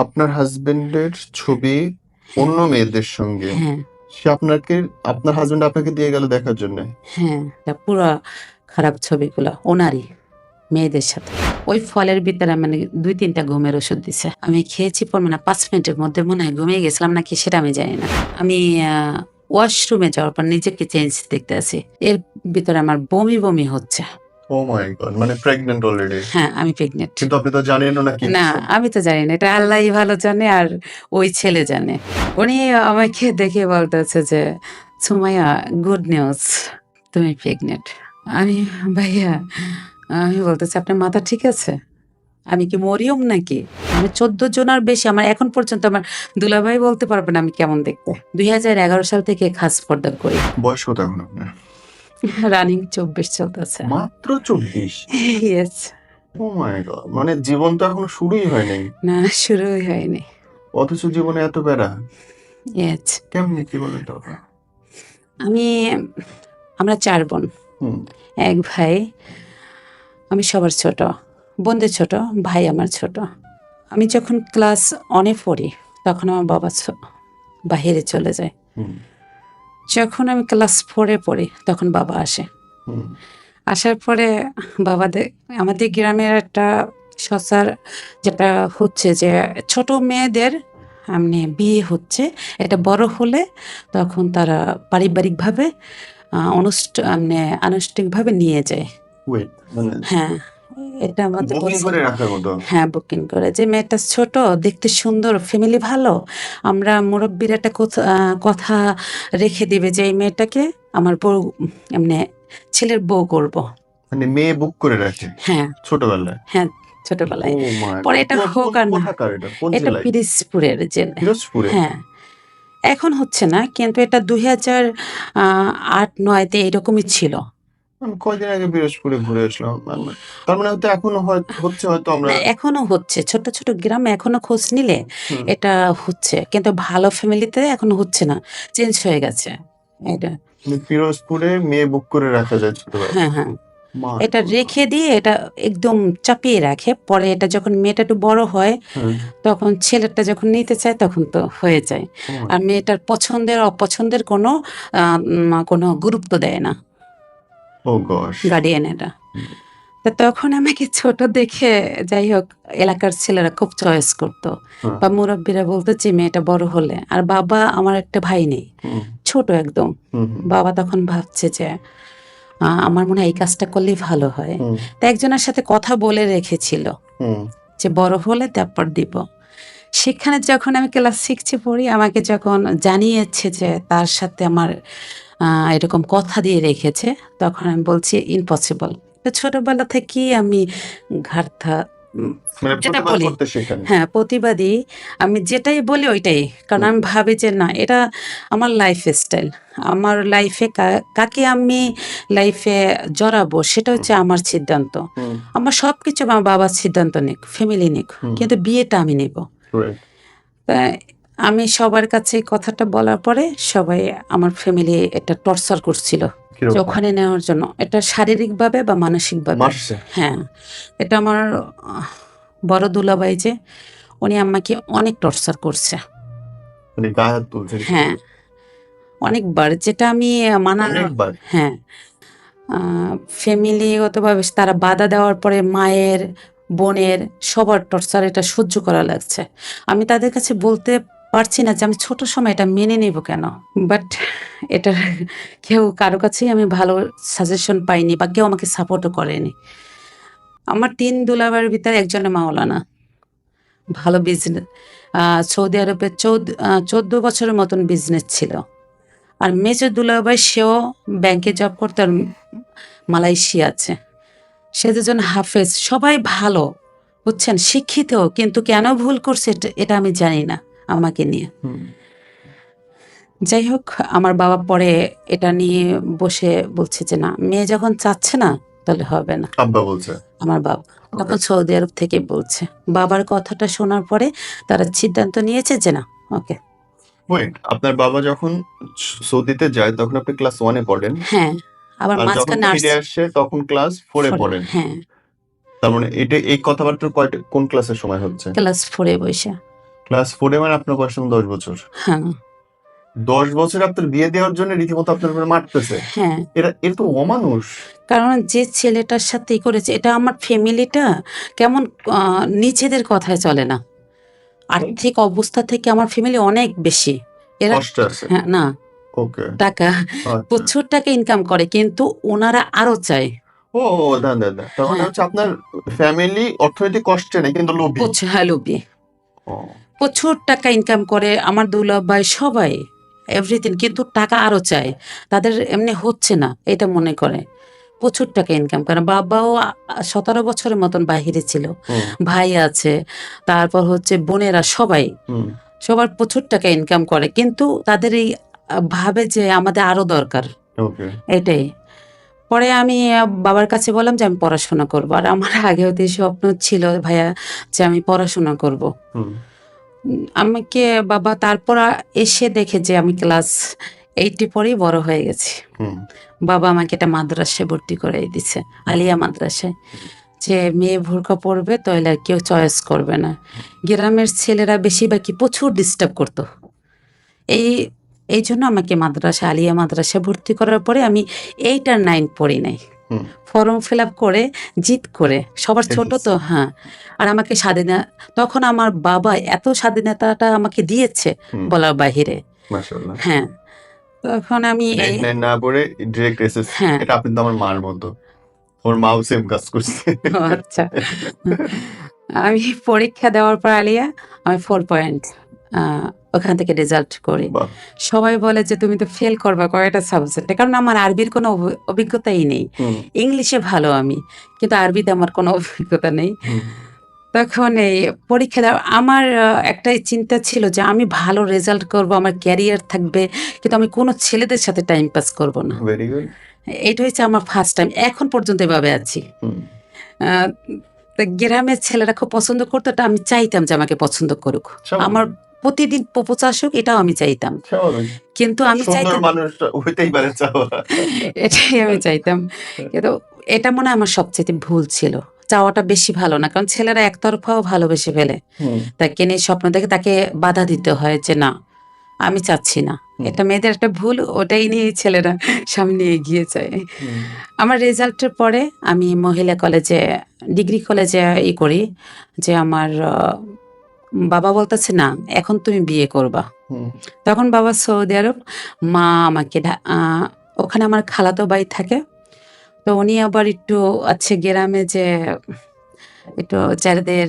আপনার হাজবেন্ডের ছবি অন্য মেয়েদের সঙ্গে হ্যাঁ সে আপনার হাজবেন্ড আপনাকে দিয়ে গেল দেখার জন্য। হ্যাঁ পুরো খারাপ ছবিগুলো ওনারই মেয়েদের সাথে। ওই ফলের ভিতরে মানে 2-3টা ঘুমের ওষুধ দিছে। আমি খেয়েছি পর মানে 5 মিনিটের মধ্যে মনে হয় ঘুমিয়ে গেছিলাম নাকি সেটা আমি জানি না। আমি ওয়াশরুমে যাওয়ার পর নিজেকে চেঞ্জ দেখতে আছি, এর ভিতরে আমার বমি বমি হচ্ছে। ও মাই গড, মানে প্রেগন্যান্ট অলরেডি? হ্যাঁ আমি প্রেগনেন্ট। কিন্তু আপনি তো জানেনও না কি না হচ্ছে। আমি তো জানি না, এটা আল্লাহই ভালো জানে আর ওই ছেলে জানে। উনি আমাকে দেখে বলতেছে যে সুমাইয়া গুড নিউজ, তুমি প্রেগনেন্ট। আমি ভাইয়া আমি বলতেছি আপনার মাথা ঠিক আছে? আমি কি মরিয়ম নাকি? আমি 14 জনের বেশি আমার এখন পর্যন্ত আমার দুলাভাই বলতে পারবে না আমি কেমন দেখতে। 2011 সাল থেকে খাস পর্দা করি। বয়স কত এখন আপনার? রানিং 24 চলতেছে। মাত্র 24? ইয়েস। ও মাই গড, মানে জীবন তো এখনো শুরুই হয় নাই, না শুরুই হয়নি। অথচ জীবনে এত প্যারা। ইয়েস। কেমনি কি বলেন তো? আমি আমরা 4 বোন, হুম 1 ভাই। আমি সবার ছোট, বোনদের ছোট, ভাই আমার ছোট। আমি যখন ক্লাস 1 এ পড়ি তখন আমার বাবা বাহিরে চলে যায়। হুম যখন আমি ক্লাস 4 এ পড়ি তখন বাবা আসে। হুম আসার পরে আমাদের গ্রামের একটা সচার যেটা হচ্ছে যে ছোট মেয়েদের এমনি বিয়ে হচ্ছে, এটা বড় হলে তখন তারা পারিবারিকভাবে মানে আনুষ্ঠানিকভাবে নিয়ে যায়। ওয়েট, মানে হ্যাঁ এটা আমাদের বুকিং বলছে। করে রাখার মতো? হ্যাঁ বুকিং করে, যে মেয়েটা ছোট, দেখতে সুন্দর, ফ্যামিলি ভালো, আমরা মুরব্বীর একটা কথা রেখে দিবে যে এই মেয়েটাকে আমার বউ এমনি ছেলের বউ করব। মানে মেয়ে বুক করে রাখে হ্যাঁ ছোটবেলায়? হ্যাঁ ও ছোটবেলায়। মাই পরে গড, এটা হোক আর না, কোথাকার এটা, কোন এটা জেলায়? পিরোজপুরের জেলে। পিরোজপুরে? হ্যাঁ এখন হচ্ছে না, কিন্তু এটা 2008-9-তে এরকমই ছিল। আমি কয়দিন আগে পিরোজপুরে ঘুরে আসলাম। তার মানে হয়তো এখনো হচ্ছে, হয়তো আমরা। না এখনো হচ্ছে, ছোট ছোট গ্রামে এখনো খোঁজ নিলে হুম, এটা হচ্ছে, কিন্তু ভালো ফ্যামিলিতে এখনো হচ্ছে না, চেঞ্জ হয়ে গেছে এটা। মানে পিরোজপুরে মেয়ে বুক করে রাখা যায় ছোটবেলায়? হ্যাঁ হ্যাঁ মাই এটা গড। রেখে দিয়ে এটা একদম চাপিয়ে রাখে, পরে এটা যখন মেয়েটা একটু বড় হয় হ্যাঁ, তখন ছেলেটা যখন নিতে চায় তখন তো হয়ে যায়। ও মাই আর মেয়েটার পছন্দের অপছন্দের কোনো গুরুত্ব দেয় না ও গশ। গার্ডিয়ানেরা। তা তখন আমাকে ছোট দেখে, যাই হোক, এলাকার ছেলেরা খুব চয়েস করতো হ্যাঁ, বা মুরব্বীরা বলতো যে মেয়েটা বড় হলে। আর বাবা, আমার একটা ভাই নেই, হুম ছোট একদম। হুম হুম বাবা তখন ভাবছে যে আমার মনে হয় এই কাজটা করলেই ভালো হয়। হুম তা একজনের সাথে কথা বলে রেখেছিল হুম যে বড় হলে তারপর দিব। সেখানে যখন আমি ক্লাস 6-এ পড়ি আমাকে যখন জানিয়েছে যে তার সাথে আমার এরকম কথা দিয়ে রেখেছে, তখন আমি বলছি ইম্পসিবল। তো ছোটবেলা থেকেই আমি ঘাড়টা মানে যেটা প্রতিবাদ বলি, করতে শেখেন? হ্যাঁ প্রতিবাদী। আমি যেটাই বলি ওইটাই, কারণ হুম আমি ভাবি যে না এটা আমার লাইফ স্টাইল, আমার লাইফে কাকে আমি লাইফে জড়াবো সেটা হচ্ছে আমার সিদ্ধান্ত। হুম আমার সব কিছু আমার বাবার সিদ্ধান্ত নিক, ফ্যামিলি নিক, হুম কিন্তু বিয়েটা আমি নেব। রাইট। তাই আমি সবার কাছে এই কথাটা বলার পরে সবাই আমার ফ্যামিলি এটা টর্চার করছিল যে কিরকম? ওখানে নেওয়ার জন্য, এটা শারীরিকভাবে বা মানসিকভাবে। মারছে? হ্যাঁ এটা আমার বড় দুলাভাই যে, উনি আমাকে অনেক টর্চার করছে। মানে গায়ে হাত তুলছে কিছু হ্যাঁ করে? অনেকবার, যেটা আমি মানার। অনেকবার? হ্যাঁ ফ্যামিলিগতভাবে তারা বাধা দেওয়ার পরে মায়ের, বোনের, সবার টর্চার এটা সহ্য করা লাগছে। আমি তাদের কাছে বলতে পারছি না যে আমি ছোট সময় এটা মেনে নেব কেন, বাট এটা কারো কাছেই আমি ভালো সাজেশন পাইনি বা কেউ আমাকে সাপোর্টও করেনি। আমার 3 দুলাভাইয়ের ভিতরে একজনের মাওলানা, ভালো বিজনেস, সৌদি আরবে 14 বছরের মতন বিজনেস ছিল। আর মেজর দুলাভাই সেও ব্যাংকে জব করতো আর মালয়েশিয়া আছে। সে দুজন হাফেজ, সবাই ভালো, বুঝছেন, শিক্ষিত, কিন্তু কেন ভুল করছে এটা আমি জানি না আমাকে নিয়ে। হুম যাই হোক আমার বাবা পরে এটা নিয়ে বসে বলছে যে না, মেয়ে যখন চাচ্ছে না তাহলে হবে না। আব্বা বলছে? আমার বাবা তখন সৌদি আরব থেকে বলছে, বাবার কথাটা শোনার পরে তারা সিদ্ধান্ত নিয়েছে যে না ওকে। ওয়েট, আপনার বাবা যখন সৌদিতে যায় তখন আপনি ক্লাস 1 এ পড়েন, হ্যাঁ আবার আর যখন মাঝখানে ফিরে আসে তখন ক্লাস 4 এ পড়েন। হ্যাঁ তার মানে এই কথাবার্তা কোন ক্লাসের সময় হচ্ছে? ক্লাস 4-এ বসে। ক্লাস 4 মানে আপনার বয়স এখন 10 বছর। হ্যাঁ 10 বছরে আপনার বিয়ে দেওয়ার জন্য রীতিমতো আপনার উপরে মারতেছে। হ্যাঁ, এরা তো অমানুষ। কারণ যে ছেলেটার সাথেই করেছে এটা আমার ফ্যামিলিটা কেমন নিজেদের কথায় চলে না। আর্থিক অবস্থা থেকে আমার ফ্যামিলি অনেক বেশি। এরা কষ্ট আছে। হ্যাঁ না ওকে। টাকা আচ্ছা। প্রচুর টাকা ইনকাম করে কিন্তু ওনারা আরো চায়। ও দাঁড়ান। তার মানে হ্যাঁ হচ্ছে আপনার ফ্যামিলি অর্থনৈতিক কষ্টে নেই কিন্তু লোভী। প্রচুর হ্যাঁ লোভী। ও প্রচুর টাকা ইনকাম করে আমার দুলাভাই সবাই এভরিথিং, কিন্তু টাকা আরো চায়। তাদের এমনি হচ্ছে না এটা মনে করে। প্রচুর টাকা ইনকাম করে। বাবাও 17 বছরের মতন বাহিরে ছিল। হুম ভাই আছে, তারপর হচ্ছে বোনেরা সবাই হুম সবার প্রচুর টাকা ইনকাম করে, কিন্তু তাদের এই ভাবে যে আমাদের আরো দরকার ওকে। এটাই। পরে আমি বাবার কাছে বললাম যে আমি পড়াশোনা করব, আর আমার আগে হতে স্বপ্ন ছিল ভাইয়া যে আমি পড়াশোনা করব। হুম আমাকে বাবা তারপর এসে দেখে যে আমি ক্লাস 8 পরেই বড় হয়ে গেছি। হুম বাবা আমাকে একটা মাদ্রাসায় ভর্তি করাই দিছে, আলিয়া মাদ্রাসায়, যে মেয়ে বোরকা পড়বে তাহলে আর কেউ চয়েস করবে না। গ্রামের ছেলেরা বেশিরভাগই প্রচুর ডিস্টার্ব করতো। এই এই জন্য আমাকে মাদ্রাসা আলিয়া মাদ্রাসায় ভর্তি করার পরে আমি 8 আর 9 পড়ি নাই। হুম ফর্ম ফিল আপ করে জিদ করে, সবার ছোট তো হ্যাঁ, আর আমাকে স্বাধীনতা, তখন আমার বাবা এত স্বাধীনতাটা আমাকে দিয়েছে হুম বলার বাহিরে। মাশাআল্লাহ। হ্যাঁ তখন আমি এই 8-9 না পড়ে ডিরেক্ট এসএসসি। হ্যাঁ এটা আপনি তো আমার মার মতো। ওর মাও সেম কাজ করছে। ও আচ্ছা। আমি পরীক্ষা দেওয়ার পর আলিয়া আমি 4 পয়েন্ট ওখান থেকে রেজাল্ট করি। বাহ। সবাই বলে যে তুমি তো ফেল করবা কয়টা সাবজেক্টে, কারণ আমার আরবির কোনো অভিজ্ঞতাই নেই। হুম ইংলিশে ভালো আমি, কিন্তু আরবিতে আমার কোনো অভিজ্ঞতা নেই। হুম তখন এই পরীক্ষা দেওয়া আমার একটাই চিন্তা ছিল যে আমি ভালো রেজাল্ট করব, আমার ক্যারিয়ার থাকবে, কিন্তু আমি কোনো ছেলেদের সাথে টাইম পাস করব না। Very good. এটা হচ্ছে আমার ফার্স্ট টাইম, এখন পর্যন্ত এভাবে আছি। হুম আহ, তা গ্রামের ছেলেরা খুব পছন্দ করতো, এটা আমি চাইতাম যে আমাকে পছন্দ করুক, স্বাভাবিক। আমার প্রতিদিন প্রপোজ আসুক, এটাও আমি চাইতাম। স্বাভাবিক। কিন্তু আমি সুন্দর চাইতাম মানুষ হইতেই পারে চাওয়া। এটাই আমি চাইতাম, কিন্তু এটা মনে হয় আমার সবচেয়ে ভুল ছিল। চাওয়াটা বেশি ভালো না, কারণ ছেলেরা একতরফাও ভালোবেসে ফেলে, হুম তাকে নিয়ে স্বপ্ন দেখে তাকে বাধা দিতে হয় যে না আমি চাচ্ছি না। হুম। এটা মেয়েদের একটা ভুল, ওটাই নিয়ে ছেলেরা সামনে এগিয়ে যায়। হুম আমার রেজাল্টের পরে আমি মহিলা কলেজে ডিগ্রি কলেজে করি, যে আমার বাবা বলতেছে না এখন তুমি বিয়ে করবা। হুম তখন বাবা সৌদি আরব, মা আমাকে ওখানে আমার খালাতো ভাই থাকে, তো উনি আবার একটু আছে গ্রামে যে একটু যাদের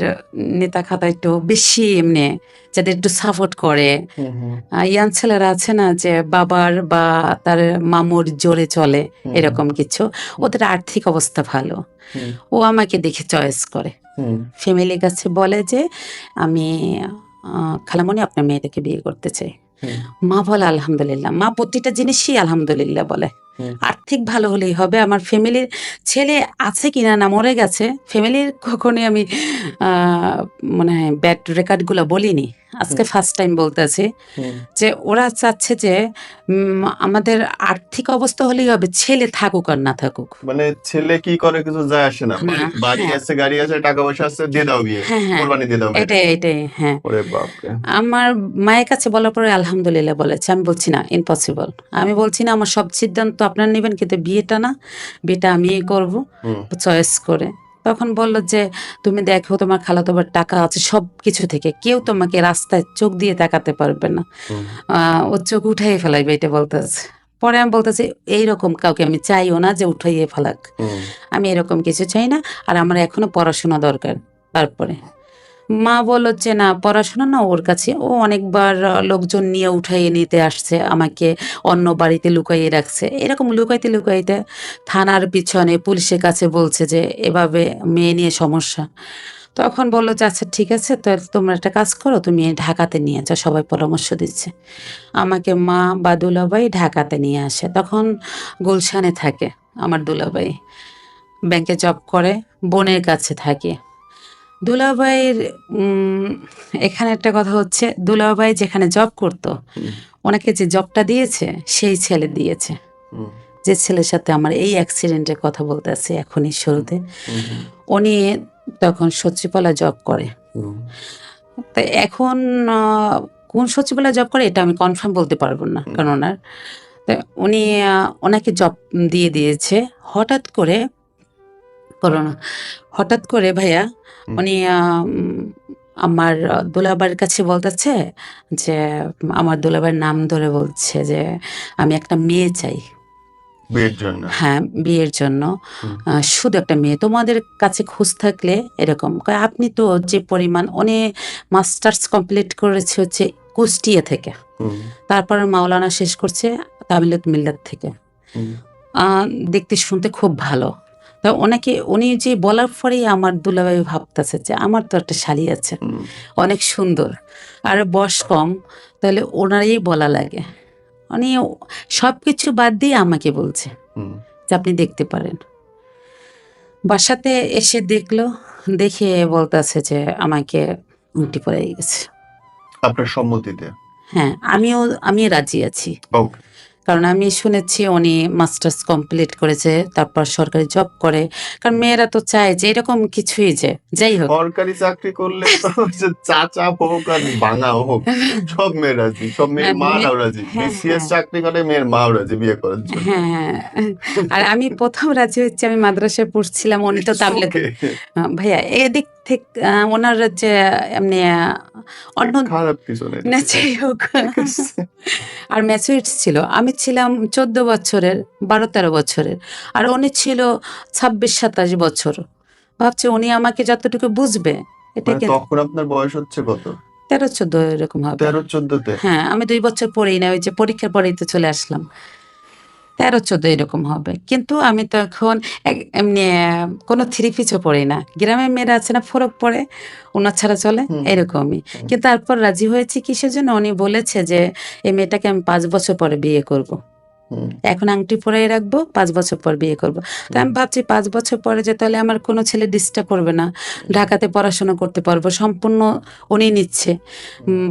নেতা খাতা একটু বেশি এমনি, যাদের একটু সাপোর্ট করে, হুম হুম ইয়াং ছেলেরা আছে না যে বাবার বা তার মামুর জোরে চলে, হুম এরকম কিছু, ওদের আর্থিক অবস্থা ভালো। হুম ও আমাকে দেখে চয়েস করে, হুম ফ্যামিলির কাছে বলে যে আমি খালামণি আপনার মেয়েটাকে বিয়ে করতে চাই। হুম মা বলে আলহামদুলিল্লাহ, মা প্রতিটা জিনিসই আলহামদুলিল্লাহ বলে। হুম আর্থিক ভালো হলেই হবে, আমার ফ্যামিলির ছেলে আছে কিনা না মরে গেছে ফ্যামিলির কখনোই আমি মানে ব্যাড রেকর্ডগুলো বলিনি, আজকে ফার্স্ট টাইম বলতেছি হুম যে ওরা চাচ্ছে যে আমাদের আর্থিক অবস্থা হলেই হবে, ছেলে থাকুক আর না থাকুক। মানে ছেলে কি করে কিছু যায় আসে না। না, বাড়ি হ্যাঁ আছে, গাড়ি আছে, টাকা পয়সা আছে, দিয়ে দাও বিয়ে। হ্যাঁ হ্যাঁ কোরবানি দিয়ে দাও মেয়েটা। এটাই এটাই হ্যাঁ। ওরে বাপরে। আমার মায়ের কাছে বলার পরে আলহামদুলিল্লাহ বলেছে, আমি বলছি না ইম্পসিবল, আমি বলছি না আমার সব সিদ্ধান্ত আপনার নেবেন, কিন্তু বিয়েটা না, বিয়েটা আমিই করব হুম চয়েস করে। তখন বলল যে তুমি দেখো তোমার খালাতো বোনের টাকা আছে, সব কিছু থেকে কেউ তোমাকে রাস্তায় চোখ দিয়ে তাকাতে পারবে না, হুম ও চোখ উঠাইয়ে ফেলাইবে এটা বলতেছে। পরে আমি বলতেছি এইরকম কাউকে আমি চাইও না যে উঠাইয়ে ফেলাক, হুম আমি এরকম কিছু চাই না, আর আমার এখনো পড়াশোনা দরকার। তারপরে মা বলল যে না পড়াশোনা না ওর কাছে, ও অনেকবার লোকজন নিয়ে উঠাইয়ে নিতে আসছে, আমাকে অন্য বাড়িতে লুকাইয়ে রাখছে, এরকম লুকাইতে লুকাইতে থানার পিছনে পুলিশের কাছে বলছে যে এভাবে মেয়ে নিয়ে সমস্যা। তখন বললো যে আচ্ছা ঠিক আছে, তো তোমরা একটা কাজ করো, তুমি ঢাকাতে নিয়ে যাও, সবাই পরামর্শ দিচ্ছে। আমাকে মা বা দুলাভাই ঢাকাতে নিয়ে আসে, তখন গুলশানে থাকে আমার দুলাভাই, ব্যাংকে জব করে, বোনের কাছে থাকে। দুলাভাইয়ের এখানে একটা কথা হচ্ছে, দুলাভাই যেখানে জব করতো হুম ওনাকে যে জবটা দিয়েছে সেই ছেলে দিয়েছে, হুম যে ছেলের সাথে আমার এই অ্যাক্সিডেন্টের কথা বলতে আছে এখনই শুরুতে, হুম উনি তখন সচিবালয় জব করে। হুম তো এখন কোন সচিবালয়ে জব করে এটা আমি কনফার্ম বলতে পারবো না, হুম। কারণ ওনার তো উনি ওনাকে জব দিয়ে দিয়েছে হঠাৎ করে করোনা। হঠাৎ করে ভাইয়া হুম। উনি আমার দুলাভাইয়ের কাছে বলতেছে যে আমার দুলাভাইয়ের নাম ধরে বলছে যে আমি একটা মেয়ে চাই। বিয়ের জন্য। হ্যাঁ, বিয়ের জন্য। হুম। শুধু একটা মেয়ে। তোমাদের কাছে খোঁজ থাকলে এরকম। কয় আপনি তো যে পরিমাণ উনি মাস্টার্স কমপ্লিট করেছে হচ্ছে কুষ্টিয়া থেকে। হুম। তারপরে মাওলানা শেষ করছে তামিলাত মিল্লাত থেকে। হুম। আ দেখতে শুনতে খুব ভালো। তো উনি যে বলার পরেই আমার দুলাভাই ভাবতেছে যে আমার তো একটা শালী আছে। হুম। অনেক সুন্দর। আর বয়স কম। তাহলে উনারই বলা লাগে। উনি সবকিছু বাদ দিয়ে আমাকে বলছে হুম। যে আপনি দেখতে পারেন। বাসাতে এসে দেখলো, দেখে বলতেছে যে আমাকে আংটি পরাই গেছে। আপনার সম্মতিতে? হ্যাঁ, আমি রাজি আছি। ওকে। কারণ আমি শুনেছি উনি মাস্টার্স কমপ্লিট করেছে, তারপর সরকারি জব করে। কারণ মেয়েরা তো চায় যে এরকম কিছুই যে যাই হোক। সরকারি চাকরি করলে তো যে চাচা হোক আর ভাঙা হোক সব মেয়ে রাজি। সব মেয়ের মে মারাও রাজি। হ্যাঁ, বিসিএস হ্যাঁ। চাকরি করে মেয়ের মাও রাজি বিয়ে করার জন্য। হ্যাঁ, আর আমি ১ম রাজি হচ্ছি, আমি মাদ্রাসায় পড়ছিলাম, উনি তো তাবলিগে। ওকে। ভাইয়া এদিক ওনার যে এমনি অন্য খারাপ কিছু নেই। না যাই হোক। ঠিক আছে। আর ম্যাচুরিটি ছিল। আমি ছিলাম ১৪ বছরের, ১২-১৩ বছরের। আর উনি ছিল ২৬-২৭ বছর। ভাবছি উনি আমাকে যতটুকু বুঝবে মানে এটাকে তখন আপনার বয়স হচ্ছে কত? ১৩-১৪ এরকম হবে। 13-14 তে? হ্যাঁ, আমি ২ বছর পড়েই না, ওই যে পরীক্ষার পরেই তো চলে আসলাম। ১৩-১৪ এরকম হবে। কিন্তু আমি তখন এমনি কোনো থ্রি পিসও পড়ি না। গ্রামের মেয়েরা আছে না ফ্রক পরে, ওনা ছাড়া চলে, হুম। এরকমই। হুম। কিন্তু তারপর রাজি হয়েছি কিসের জন্য? উনি বলেছে যে এই মেয়েটাকে আমি ৫ বছর পরে বিয়ে করব। হুম। এখন আংটি পরাই রাখবো, ৫ বছর পর বিয়ে করব। তো আমি ভাবছি ৫ বছর পরে যে তাহলে আমার কোনো ছেলে ডিস্টার্ব করবে না। ঢাকাতে পড়াশোনা করতে পারবো। সম্পূর্ণ উনি নিচ্ছে।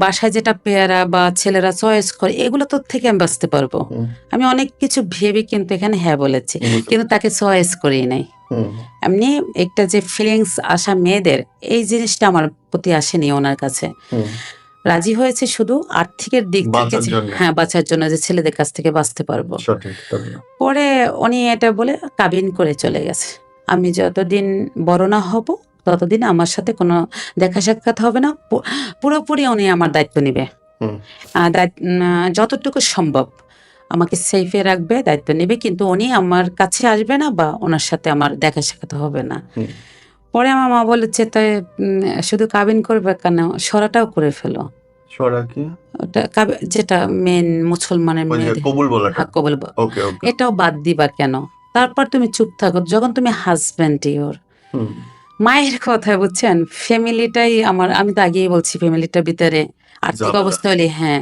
বাসায় যেটা পেয়ারা বা ছেলেরা চয়েস করে এগুলো তো থেকে আমি বাঁচতে পারবো। হুম। আমি অনেক কিছু ভেবে কিন্তু এখানে হ্যাঁ বলেছি। বুঝতে কিন্তু তাকে চয়েস করিই নাই। হুম। এমনি একটা যে ফিলিংস আসা মেয়েদের, এই জিনিসটা আমার প্রতি আসেনি ওনার কাছে। হুম। রাজি হয়েছে শুধু আর্থিকের দিক থেকে বাঁচার যে জন্য। হ্যাঁ, বাঁচার জন্য যে ছেলেদের কাছ থেকে বাঁচতে পারবো। সঠিক। তারপরে? পরে উনি এটা বলে কাবিন করে চলে গেছে। আমি যতদিন বড় না হব ততদিন আমার সাথে কোনো দেখা সাক্ষাৎ হবে না। পুরোপুরি উনি আমার দায়িত্ব নিবে। হুম। যতটুকু সম্ভব আমাকে সেফে রাখবে, দায়িত্ব নেবে। কিন্তু উনি আমার কাছে আসবে না বা ওনার সাথে আমার দেখা সাক্ষাৎ হবে না। হুম। পরে আমার মা বলেছে তাই শুধু কাবিন করবে কেন? সরাটাও করে ফেলো। সরা কি? ওটা যেটা মেন মুসলমানের ওই যে মেয়েদের কবুল বলাটা? হ্যাঁ, কবুল ওকে, ওকে। এটাও বাদ দিবা কেন? তারপর তুমি চুপ থাকো। যখন তুমি হাসব্যান্ড ইওর। হুম। মায়ের কথা বুঝছেন? ফ্যামিলিটাই আমি তো আগেই বলছি ফ্যামিলিটার ভিতরে আর্থিক ঝামেলা। অবস্থা হলে হ্যাঁ,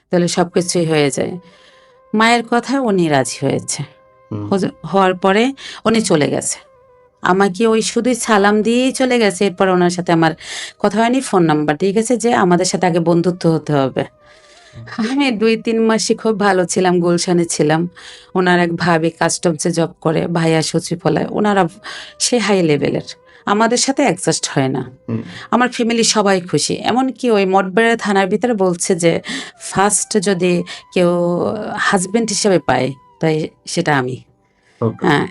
তাহলে সবকিছুই হয়ে যায়। মায়ের কথায় উনি রাজি হয়েছে। হুম। হওয়ার পরে উনি চলে গেছে। আমাকে ওই শুধুই সালাম দিয়েই চলে গেছে। এরপর ওনার সাথে আমার কথা হয়নি। ফোন নাম্বার দিয়ে গেছে যে আমাদের সাথে আগে বন্ধুত্ব হতে হবে। আমি ২-৩ মাসই খুব ভালো ছিলাম, গুলশানে ছিলাম। উনার এক ভাবি কাস্টমসে জব করে, ভাইয়া সচিবালয়ে। উনারা সে হাই লেভেলের। আমাদের সাথে অ্যাডজাস্ট হয় না। হুম। আমার ফ্যামিলি সবাই খুশি। এমনকি ওই মঠবাড়িয়া থানার ভিতরে বলছে যে ফার্স্ট যদি কেউ হাসব্যান্ড হিসেবে পায়, তাই সেটা আমি। ওকে। হ্যাঁ,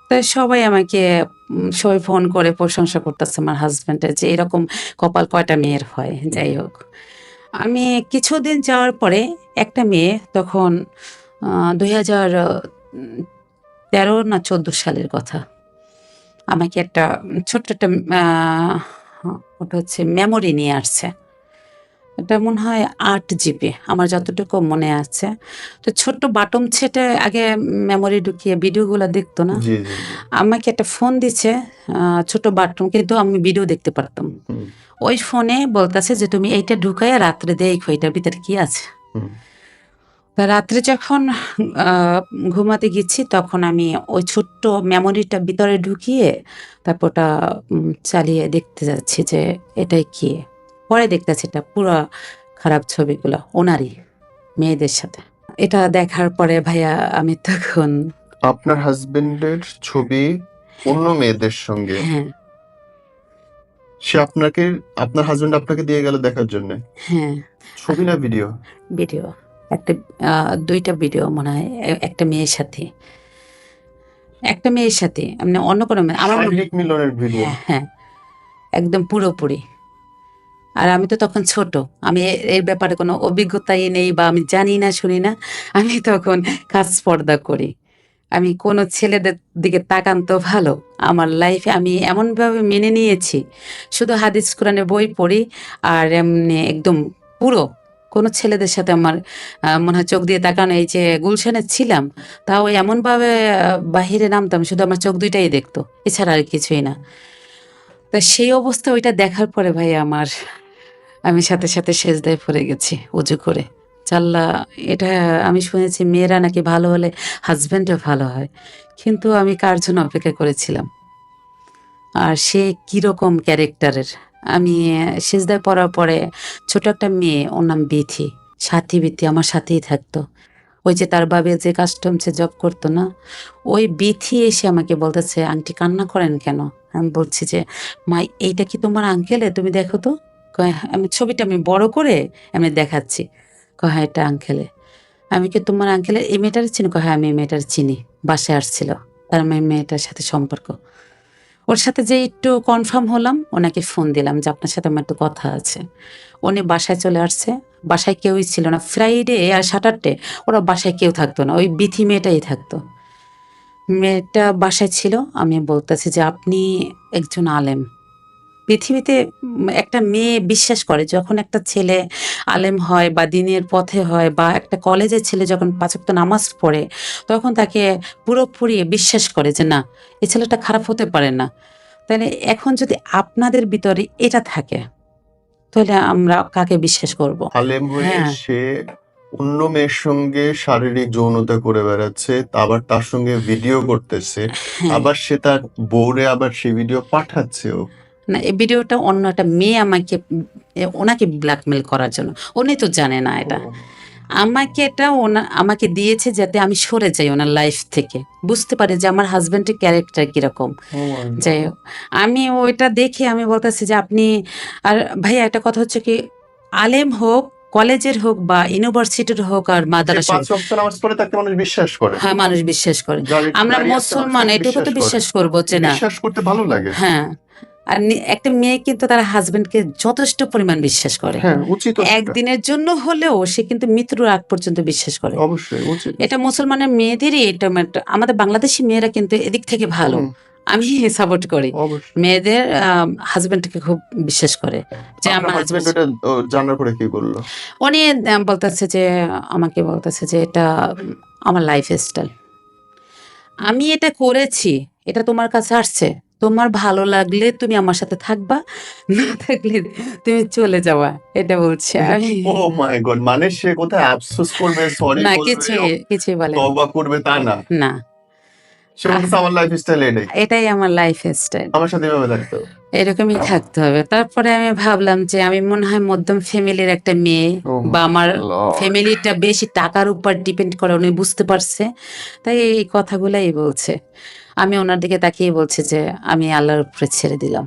তাই সবাই আমাকে সবাই ফোন করে প্রশংসা করতেছে আমার হাসব্যান্ডের যে এরকম কপাল কয়টা মেয়ের হয়। যাই হোক। আমি কিছুদিন যাওয়ার পরে একটা মেয়ে তখন ২০১৩ না ১৪ সালের কথা। আমাকে একটা ছোট্ট একটা আ ওটা হচ্ছে মেমোরি নিয়ে আসছে। এটা মনে হয় ৮ জিবি আমার যতটুকু মনে আছে। তো ছোট্ট বাটন সেটে আগে মেমোরি ঢুকিয়ে ভিডিওগুলা দেখতো না? জি, জি, জি। আমাকে একটা ফোন দিছে, ছোট বাটন, কিন্তু আমি ভিডিও দেখতে পারতাম। হুম। ওই ফোনে বলতেছে যে তুমি এইটা ঢুকাইয়া রাত্রে দেখো এটার ভিতরে কি আছে। হুম। তা রাত্রে যখন আ ঘুমাতে গেছি তখন আমি ওই ছোট্ট মেমোরিটা ভিতরে ঢুকিয়ে তারপর ওটা চালিয়ে দেখতে যাচ্ছি যে এটাই কি? পরে দেখতেছি এটা পুরা খারাপ ছবিগুলা ওনারই মেয়েদের সাথে। এটা দেখার পরে ভাইয়া আমি তখন আপনার হাসব্যান্ডের ছবি অন্য মেয়েদের সঙ্গে হ্যাঁ, সে আপনাকে, আপনার হাজবেন্ড আপনাকে দিয়ে গেল দেখার জন্য? হ্যাঁ, ছবি না ভিডিও? ভিডিও। একটা ২ টা ভিডিও মনে হয় একটা মেয়ের সাথে। একটা মেয়ের সাথে মানে অন্য কোনো মেয়ে আমার শারীরিক মিলনের ভিডিও? হ্যাঁ, হ্যাঁ, একদম পুরোপুরি। আর আমি তো তখন ছোট। আমি এর ব্যাপারে কোনো অভিজ্ঞতাই নেই বা আমি জানি না, শুনি না। আমি তখন কাজ পর্দা করি। আমি কোনো ছেলেদের দিকে তাকান তো ভালো। আমার লাইফে আমি এমনভাবে মেনে নিয়েছি। শুধু হাদিস কোরআনের বই পড়ি আর এমনি একদম পুরো কোনো ছেলেদের সাথে আমার মনে হয় চোখ দিয়ে তাকানো। এই যে গুলশানে ছিলাম, তাও এমনভাবে বাহিরে নামতাম শুধু আমার চোখ ২ টাই দেখতো। এছাড়া আর কিছুই না। তা সেই অবস্থা ওইটা দেখার পরে ভাই আমি সাথে, সাথে সেজদায় পড়ে গেছি অজু করে। আল্লাহ, এটা আমি শুনেছি মেয়েরা নাকি ভালো হলে হাসব্যান্ডও ভালো হয়। কিন্তু আমি কার জন্য অপেক্ষা করেছিলাম? আর সে কিরকম ক্যারেক্টারের? আমি সেজদায় পড়ার পরে ছোট একটা মেয়ে, ওর নাম বিথি, বিথি আমার সাথেই থাকতো। ওই যে তার বাবে যে কাস্টমসে জব করতো না? ওই বিথি এসে আমাকে বলতেছে, "আন্টি কান্না করেন কেন?" আমি বলছি যে, "মা এইটা কি তোমার আঙ্কেলে? তুমি দেখো তো।" কয়, আমি ছবিটা বড় করে এমনি দেখাচ্ছি। কয়, "হ্যাঁ, এটা আঙ্কেলে।" আমি কি তোমার আঙ্কেলের এই মেয়েটারে চিনি? কয়, "হ্যাঁ, আমি এই মেয়েটারে চিনি। বাসায় আসছিল।" তার মানে মেয়েটার সাথে সম্পর্ক। ওর সাথে যে একটু কনফার্ম হলাম, ওনাকে ফোন দিলাম যে, "আপনার সাথে আমার একটু কথা আছে।" উনি বাসায় চলে আসছে। বাসায় কেউই ছিল না। ফ্রাইডে আর স্যাটারডে ওরা বাসায় কেউ থাকতো না। ওই বিথি মেয়েটাই থাকতো। মেয়েটা বাসায় ছিল। আমি বলতেছি যে, "আপনি একজন আলেম। পৃথিবীতে একটা মেয়ে বিশ্বাস করে যখন একটা ছেলে আলেম হয় বা দ্বীনের পথে হয় বা একটা কলেজের ছেলে যখন ৫ ওয়াক্ত নামাজ পড়ে, তখন তাকে পুরোপুরি বিশ্বাস করে যে না, এই ছেলেটা খারাপ হতে পারে না। তাইলে এখন যদি আপনাদের ভিতরে এটা থাকে, তাহলে আমরা কাকে বিশ্বাস করব?" আলেম হয়ে হ্যাঁ, সে অন্য মেয়ের সঙ্গে শারীরিক যৌনতা করে বেড়াচ্ছে, আবার তার সঙ্গে ভিডিও করতেছে, হ্যাঁ। আবার সে তার বউরে আবার সেই ভিডিও পাঠাচ্ছেও। না, এই ভিডিওটা অন্য একটা মেয়ে আমাকে ওনাকে ব্ল্যাকমেইল করার জন্য। উনি তো জানে না এটা। আমাকে এটা আমাকে দিয়েছে যাতে আমি সরে যাই ওনার লাইফ থেকে। বুঝতে পারি যে আমার হাসব্যান্ডের ক্যারেক্টার কিরকম। ও মাই গড! যাই হোক, আমি ওইটা দেখে আমি বলতেছি যে আপনি আর ভাইয়া একটা কথা হচ্ছে কি, আলেম হোক, কলেজের হোক বা ইউনিভার্সিটির হোক আর যে মাদ্রাসা ৫ হোক, ওয়াক্ত নামাজ পড়ে তাকে মানুষ বিশ্বাস করে। হ্যাঁ, মানুষ বিশ্বাস করে। আমরা দাঁড়িয়ে আছে মানুষ মুসলমান, তাকে এটুকু তো বিশ্বাস করে। বিশ্বাস করব যে না। বিশ্বাস করতে ভালো লাগে। হ্যাঁ, আর একটা মেয়ে কিন্তু তার হাসব্যান্ডকে যথেষ্ট পরিমাণ বিশ্বাস করে। হ্যাঁ, উচিতও সেটা। একদিনের জন্য হলেও সে কিন্তু মৃত্যুর আগ পর্যন্ত বিশ্বাস করে। অবশ্যই উচিত। এটা মুসলমানের মেয়েদেরই এটা আমাদের বাংলাদেশী মেয়েরা কিন্তু এদিক থেকে ভালো। হুম, আমি সাপোর্ট করি। অবশ্যই। মেয়েদের হাসব্যান্ডকে খুব বিশ্বাস করে যে আপনার আমার হাসব্যান্ড হাসব্যান্ড। ওটা জানার পরে কি করলো? উনি বলতেছে যে আমাকে বলতেছে যে এটা আমার লাইফস্টাইল। আমি এটা করেছি। এটা তোমার কাছে আসছে। তোমার ভালো লাগলে তুমি আমার সাথে থাকবা। না থাকলে তুমি চলে যাবা। এটা বলছে। আমি ও মাই গড! মানে সে কোথায় আফসোস করবে, সরি না, বলবে, কিছুই বলেনি। তওবা করবে তা না। না। সে আহ বলতেছে আমার লাইফস্টাইল এটাই। এটাই আমার লাইফস্টাইল। আমার সাথে এভাবে থাকতে হবে। এরকমই থাকতে হবে। তারপরে আমি ভাবলাম যে আমি মনে হয় মধ্যম ফ্যামিলির একটা মেয়ে ও বা মাই আমার লর্ড! ফ্যামিলিটা বেশি টাকার উপর ডিপেন্ড করে, উনি বুঝতে পারছে। তাই এই কথাগুলাই বলছে। আমি ওনার দিকে তাকিয়ে বলছি যে, "আমি আল্লাহর উপরে ছেড়ে দিলাম।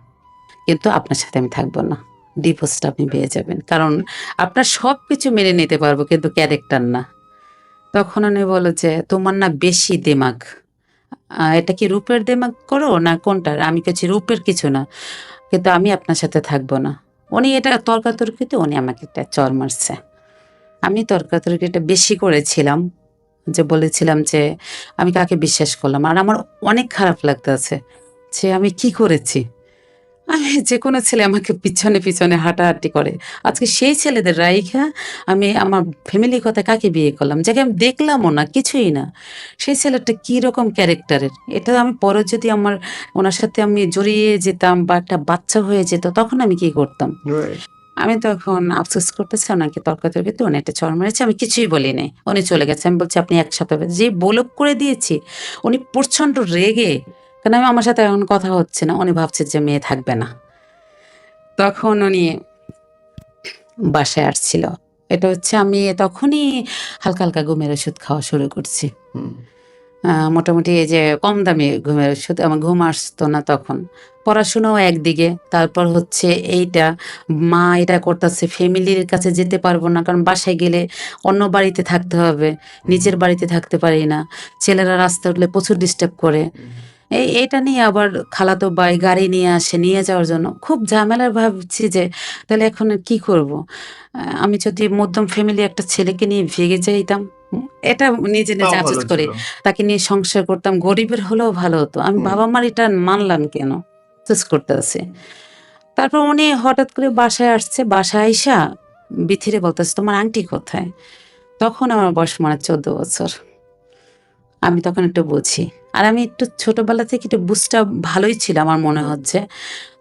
কিন্তু আপনার সাথে আমি থাকব না। ডিভোর্সটা আপনি পেয়ে যাবেন। কারণ আপনার সবকিছু মেনে নিতে পারবো কিন্তু ক্যারেক্টার না।" তখন উনি বলল যে, "তোমার না বেশি দিমাগ। এটা কি রূপের দিমাগ করো না কোনটার?" আমি বলছি, "রূপের কিছু না। কিন্তু আমি আপনার সাথে থাকবো না।" উনি এটা তর্কাতর্কিতে উনি আমাকে একটা চড় মারছে। আমি তর্কাতর্কিটা বেশি করেছিলাম। যে বলেছিলাম যে, "আমি কাকে বিশ্বাস করলাম?" আর আমার অনেক খারাপ লাগতেছে যে আমি কি করেছি? আমি যেকোনো ছেলে আমাকে পিছনে, পিছনে হাঁটাহাঁটি করে। আজকে সেই ছেলেদের রাইখা আমি আমার ফ্যামিলির কথা কাকে বিয়ে করলাম? যাকে আমি দেখলামও না, কিছুই না। সেই ছেলেটা কিরকম ক্যারেক্টারের? এটা আমি পরে যদি ওনার সাথে আমি জড়িয়ে যেতাম বা একটা বাচ্চা হয়ে যেত, তখন আমি কি করতাম? রাইট। আমি তখন আফসোস করতেছি, ওনাকে তর্কাতর্কিতে উনি একটা চড় মেরেছে। আমি কিছুই বলি নাই। উনি চলে গেছে। আমি বলছি, "আপনি ১ সপ্তাহ" যে ব্লক করে দিয়েছি, উনি প্রচন্ড রেগে, কারণ আমার সাথে এখন কথা হচ্ছে না। উনি ভাবছে যে মেয়ে থাকবে না। তখন উনি বাসায় আসছিল। এটা হচ্ছে আমি তখনই হালকা, হালকা ঘুমের ওষুধ খাওয়া শুরু করছি। হুম। মোটামুটি এই যে কম দামি ঘুমের ওষুধ, আমার ঘুম আসতো না তখন। পড়াশোনাও একদিকে, তারপর হচ্ছে এইটা, মা এটা করতেছে, ফ্যামিলির কাছে যেতে পারবো না, কারণ বাসায় গেলে অন্য বাড়িতে থাকতে হবে, নিজের বাড়িতে থাকতে পারি না, ছেলেরা রাস্তা উঠলে প্রচুর ডিস্টার্ব করে। এটা নিয়ে আবার খালাতো ভাই গাড়ি নিয়ে আসে নিয়ে যাওয়ার জন্য, খুব ঝামেলার। ভাবছি যে তাহলে এখন কি করব। আমি যদি মধ্যম ফ্যামিলি একটা ছেলেকে নিয়ে ভেগে যাইতাম, এটা নিজে তাও নিজে ভালো আফসোস করি, ছিল। তাকে নিয়ে সংসার করতাম, গরিবের হলেও ভালো হতো। আমি হুম। বাবা মার এটা মানলাম কেন, আফসোস করতে আছে। তারপর উনি হঠাৎ করে বাসায় আসছে, বাসায় আইসা বিথিরে বলতেছে তোমার আংটি কোথায়। তখন আমার বয়স মানে 14 বছর। আমি তখন একটু বুঝি, আর আমি একটু ছোটবেলা থেকে একটু বুঝটা ভালোই ছিল আমার মনে হচ্ছে।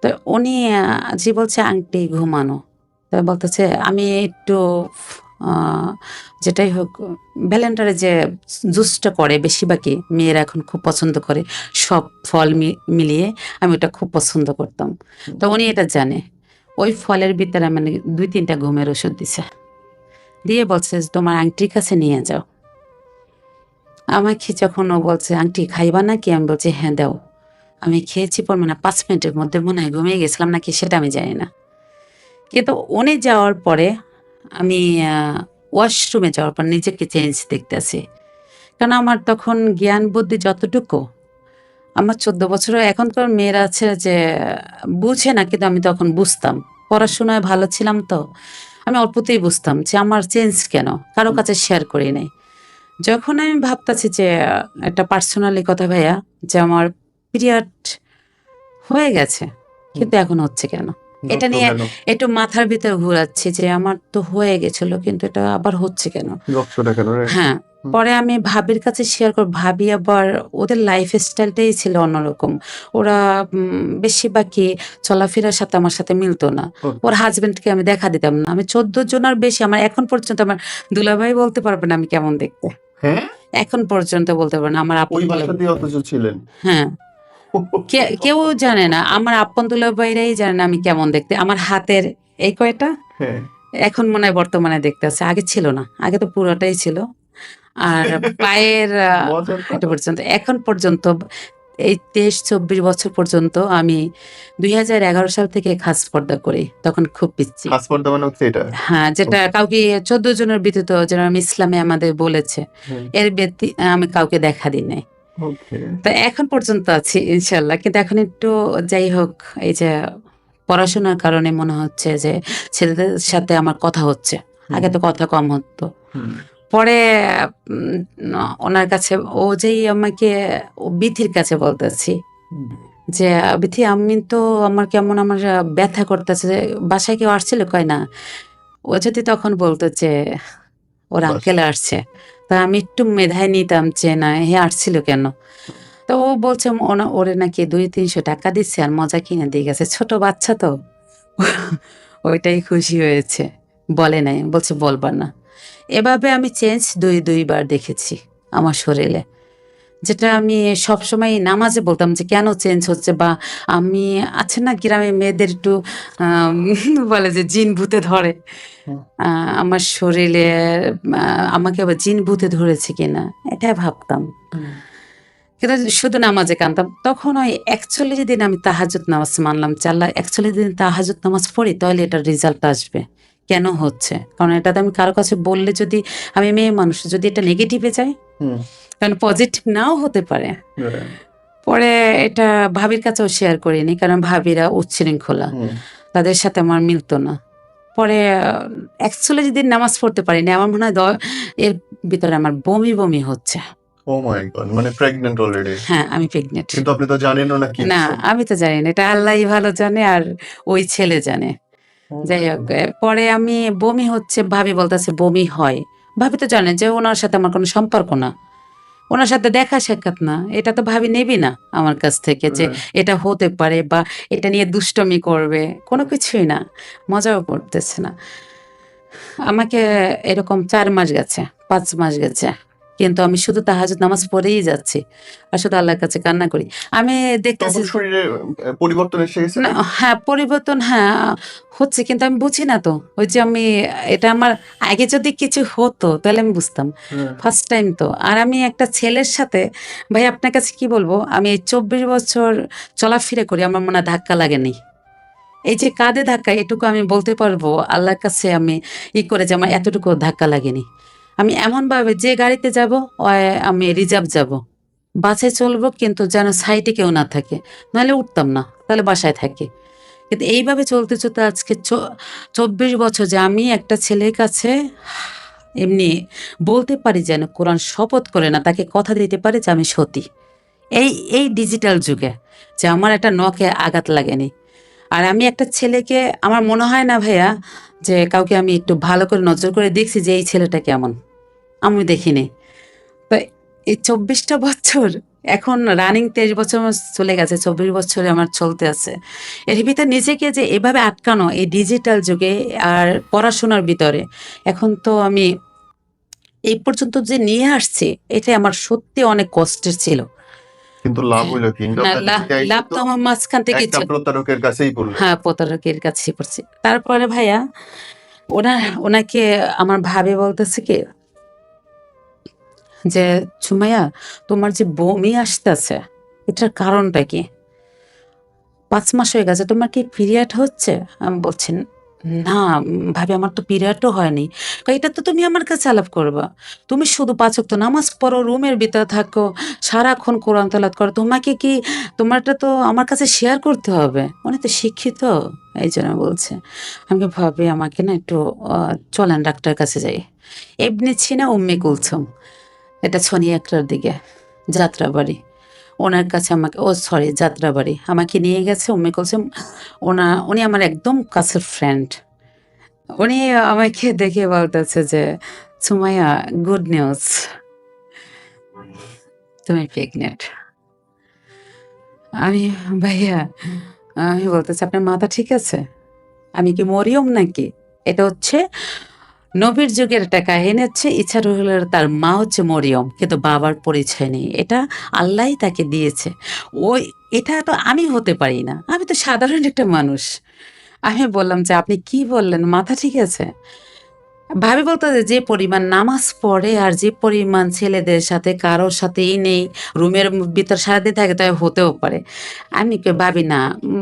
তো উনি যে বলছে আংটি ঘুমানো, তাই বলতেছে আমি একটু যেটাই হোক, ভ্যালেন্টারে যে জুসটা করে বেশিরভাগই মেয়েরা এখন খুব পছন্দ করে, সব ফল মিলিয়ে, আমি ওটা খুব পছন্দ করতাম। তো উনি এটা জানে, ওই ফলের ভিতরে মানে 2-3টা ঘুমের ওষুধ দিছে, দিয়ে বলছে যে, তোমার আংটির কাছে নিয়ে যাও। আমাকে যখন ও বলছে আংটি খাইবা নাকি, আমি বলছি হ্যাঁ দাও। আমি খেয়েছি পর মানে 5 মিনিটের মধ্যে মনে হয় ঘুমিয়ে গেছিলাম নাকি সেটা আমি জানি না। কিন্তু উনি যাওয়ার পরে আমি ওয়াশরুমে যাওয়ার পর নিজেকে চেঞ্জ দেখতেছি, কারণ আমার তখন জ্ঞান বুদ্ধি যতটুকু, আমার 14 বছরের এখনকার মেয়েরা আছে যে বুঝে না, কিন্তু আমি তখন বুঝতাম, পড়াশোনায় ভালো ছিলাম তো, আমি অল্পতেই বুঝতাম যে আমার চেঞ্জ কেন, কারো কাছে শেয়ার করি নাই। যখন আমি ভাবতাছি যে একটা পার্সোনালি কথা ভাইয়া, যে আমার পিরিয়ড হয়ে গেছে কিন্তু এখন হচ্ছে কেন, এটা রক্ত নিয়ে কেন? একটু মাথার ভিতরে ঘুরাচ্ছি যে আমার তো হয়ে গেছিল কিন্তু এটা আবার হচ্ছে কেন। রক্তটা কেন রে? হ্যাঁ, পরে আমি ভাবির কাছে শেয়ার করব, ভাবি আবার ওদের লাইফ স্টাইলটাই ছিল অন্যরকম। ওরা বেশিরভাগই চলাফেরার সাথে আমার সাথে মিলতো না। ওকে। ওর হাজবেন্ডকে আমি দেখা দিতাম না। আমি 14 জনের বেশি, আমার এখন পর্যন্ত আমার দুলাভাই বলতে পারবে না আমি কেমন দেখতে। হ্যাঁ? এখন পর্যন্ত বলতে পারবে না আমার আপন ওই দুলাভাই। বাসাতেই অথচ ছিলেন? হ্যাঁ, কেউ জানে না, আমার আপন দুলাভাইরাই জানে না আমি কেমন দেখতে। আমার হাতের এই কয়টা হ্যাঁ। এখন মনে হয় বর্তমানে দেখতে আছে, আগে ছিল না, আগে তো পুরোটাই ছিল। আর পায়ের মজার এটা কথা। পর্যন্ত, এখন পর্যন্ত এই 23-24 বছর পর্যন্ত আমি 2011 সাল থেকে খাস পর্দা করি, তখন খুব পিচ্ছি। খাস পর্দা মানে হচ্ছে এটা? হ্যাঁ, যেটা কাউকে 14 জনের ব্যতীত যেন ইসলামে আমাদের বলেছে, হুম। এর ব্যক্তি আমি কাউকে দেখা দিই নাই। ওকে। তো এখন পর্যন্ত আছি ইনশাল্লাহ, কিন্তু এখন একটু যাই হোক, এই যে পড়াশোনার কারণে মনে হচ্ছে যে ছেলেদের সাথে আমার কথা হচ্ছে, আগে তো কথা কম হতো। হুম। পরে ওনার কাছে ও যেই আমাকে বিথির কাছে বলতেছি হুম। যে বিথি আমি তো আমার কেমন আমার ব্যথা করতেছে, বাসায় কেউ আসছিল কয় না। ও যদি তখন বলতো যে ওর বাস। আঙ্কেল আসছে, তা আমি একটু মেধায় নিতাম যে না হে আসছিল কেন। তো ও বলছে ওরে নাকি 200-300 টাকা দিচ্ছে আর মজা কিনে দিয়ে গেছে, ছোট বাচ্চা তো ওইটাই খুশি হয়েছে, বলে নাই, বলছে বলবা না। এভাবে আমি চেঞ্জ দুইবার দেখেছি আমার শরীরে, যেটা আমি সবসময় নামাজে বলতাম যে কেন চেঞ্জ হচ্ছে, বা আমি আছে না গ্রামে মেয়েদের একটু বলে যে জিন ভূতে ধরে, হুম। আমার শরীরে আমাকে আবার জিন ভূতে ধরেছে কিনা এটাই ভাবতাম। কিন্তু শুধু নামাজে কানতাম। তখন ওই 41 দিন আমি তাহাজ্জুদ নামাজ মানলাম যে আল্লাহ 41 দিন তাহাজ্জুদ নামাজ পড়ি তাহলে এটার রেজাল্ট আসবে। কেন হচ্ছে? কারণ এটাতে আমি কারো কাছে বললে যদি, আমি মেয়ে মানুষ, যদি এটা নেগেটিভে যায়, হুম। কারণ পজিটিভ নাও হতে পারে। হ্যাঁ। পরে এটা ভাবির কাছেও শেয়ার করিনি, কারণ ভাবিরা উচ্ছৃঙ্খলা, হুম। তাদের সাথে আমার মিলতো না। পরে 41 দিন নামাজ পড়তে পারিনি, আমার মনে হয় এর ভিতরে আমার বমি হচ্ছে। ও মাই গড, মানে প্রেগন্যান্ট অলরেডি? হ্যাঁ, আমি প্রেগনেন্ট। কিন্তু আপনি তো জানেনও না কি না, হচ্ছে। আমি তো জানি না, এটা আল্লাহই ভালো জানে আর ওই ছেলে জানে। যাই হোক, পরে আমি বমি হচ্ছে, ভাবি বলতেছে বমি হয়। ভাবি তো জানে যে ওনার সাথে আমার কোনো সম্পর্ক না, ওনার সাথে দেখা সাক্ষাৎ না, এটা তো ভাবি নেবি না আমার কাছ থেকে যে এটা হতে পারে বা এটা নিয়ে দুষ্টমি করবে, কোনো কিছুই না, মজাও করতেছে না। আমাকে এরকম 4 মাস গেছে, 5 মাস গেছে, কিন্তু আমি শুধু তাহাজ্জুদ নামাজ পড়েই যাচ্ছি আর শুধু আল্লাহর কাছে কান্না করি। আমি দেখতেছি তখন শরীরে পরিবর্তন এসে গেছে না, নাকি? হ্যাঁ, পরিবর্তন হ্যাঁ, হচ্ছে কিন্তু আমি বুঝি না তো। ওই যে আমি এটা আমার আগে যদি কিছু হতো তাহলে আমি বুঝতাম। হ্যাঁ। ফার্স্ট টাইম তো। আর আমি একটা ছেলের সাথে ভাই আপনার কাছে কি বলবো, আমি এই 24 বছর চলাফেরা করি আমার মনে হয় ধাক্কা লাগেনি। এই যে কাঁধে ধাক্কা এটুকু আমি বলতে পারবো আল্লাহর কাছে আমি করে যে আমার এতটুকু ধাক্কা লাগেনি। আমি এমনভাবে যে গাড়িতে যাব আমি রিজার্ভ যাব। বাসে চলবো কিন্তু যেন সাইডে কেউ না থাকে। নাহলে উঠতাম না। তাহলে বাসায় থাকি। কিন্তু এইভাবে চলতে, চলতে আজকে 24 বছর যে আমি একটা ছেলের কাছে এমনি বলতে পারি যেন কোরআন শপথ করে না তাকে কথা দিতে পারি যে আমি সতী। এই ডিজিটাল যুগে যে আমার একটা নখে আঘাত লাগেনি। আর আমি একটা ছেলেকে আমার মনে হয় না ভাইয়া যে কাউকে আমি একটু ভালো করে নজর করে দেখছি যে এই ছেলেটা কেমন। আমি দেখিনি। তো এই 24টা বছর এখন রানিং 23 বছর আমার চলে গেছে, 24 বছরে আমার চলতে আছে। এর ভিতরে নিজেকে যে এভাবে আটকানো এই ডিজিটাল যুগে আর পড়াশোনার ভিতরে এখন তো আমি এই পর্যন্ত যে নিয়ে আসছি এটা আমার সত্যি অনেক কষ্টের ছিল। কিন্তু লাভ হইলো কি? না ইন্টারনেট লাভ তো আমার মাঝখান থেকে একটা প্রতারকের কাছেই পড়লো। হ্যাঁ, প্রতারকের কাছেই পড়ছি। তারপরে ভাইয়া ওনাকে আমার ভাবি বলতেছে কি যে সুমাইয়া তোমার যে বমি আসতেছে এটার কারণটা কি? 5 মাস হয়ে গেছে তোমার কি পিরিয়ড হচ্ছে? আমি বলছি না ভাবি আমার তো পিরিয়ডও হয়নি। কয়, এটা তো তুমি আমার কাছে আলাপ করবা। তুমি শুধু 5 ওয়াক্ত নামাজ পড়ো, রুমের ভিতরে থাকো, সারাক্ষণ কোরআন তেলাওয়াত করো। তোমাকে কি তোমারটা তো আমার কাছে শেয়ার করতে হবে। উনি তো শিক্ষিত এইজন্য বলছে। আমি বলি, ভাবি আমাকে না একটু চলেন ডাক্তারের কাছে যাই। ইবনে সিনা উম্মে কুলসুম এটা শনি একটার দিকে যাত্রাবাড়ি। ওনার কাছে আমাকে সরি যাত্রাবাড়ি আমাকে নিয়ে গেছে উম্মে কুলসুম। উনি আমার একদম কাছের ফ্রেন্ড। উনি আমাকে দেখে বলতেছে যে সুমাইয়া গুড নিউজ তুমি প্রেগনেন্ট। আমি ভাইয়া আমি বলতেছি আপনার মাথা ঠিক আছে? আমি কি মরিয়ম নাকি? এটা হচ্ছে নবীর যুগের একটা কাহিনী হচ্ছে ইচ্ছা রহিলের তার মা হচ্ছে মরিয়ম কিন্তু বাবার পরিচয় নেই। এটা আল্লাহই তাকে দিয়েছে। ওই এটা তো আমি হতে পারি না। আমি তো সাধারণ একটা মানুষ। আমি বললাম যে আপনি কি বললেন মাথা ঠিক আছে? ভাবি বলতো যে পরিমাণ নামাজ পড়ে আর যে পরিমাণ ছেলেদের সাথে কারোর সাথেই নেই রুমের ভিতর সারাদিন থাকে তাই হতেও পারে। আমি ভাবি না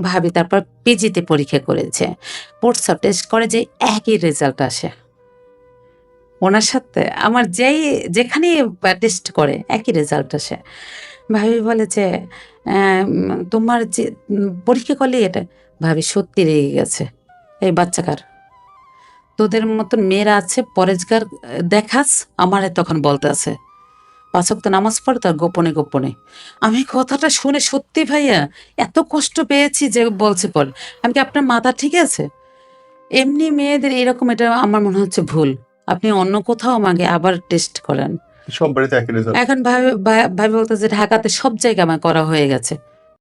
ভাবি তারপর পিজিতে পরীক্ষা করেছে প্রস্রাব টেস্ট করে যে একই রেজাল্ট আসে ওনার সাথে আমার যেখানে টেস্ট করে একই রেজাল্ট আসে। ভাবি বলে যে তোমার যে পরীক্ষা করলে এটা ভাবি সত্যি রেগে গেছে এই বাচ্চাকার তোদের মতন মেয়েরা আছে পরেজগার দেখাস আমারে তখন বলতে আছে 5 ওয়াক্ত নামাজ পড়ে তার গোপনে গোপনে। আমি কথাটা শুনে সত্যি ভাইয়া এত কষ্ট পেয়েছি যে বলছে পর আমি কি আপনার মাথা ঠিক আছে? এমনি মেয়েদের এরকম এটা আমার মনে হচ্ছে ভুল। আপনি অন্য কোথাও আমাকে আবার টেস্ট করেন। সব বাড়িতে একই রেজাল্ট। এখন ভাবি বলতেছে ঢাকাতে সব জায়গায় আমার করা হয়ে গেছে।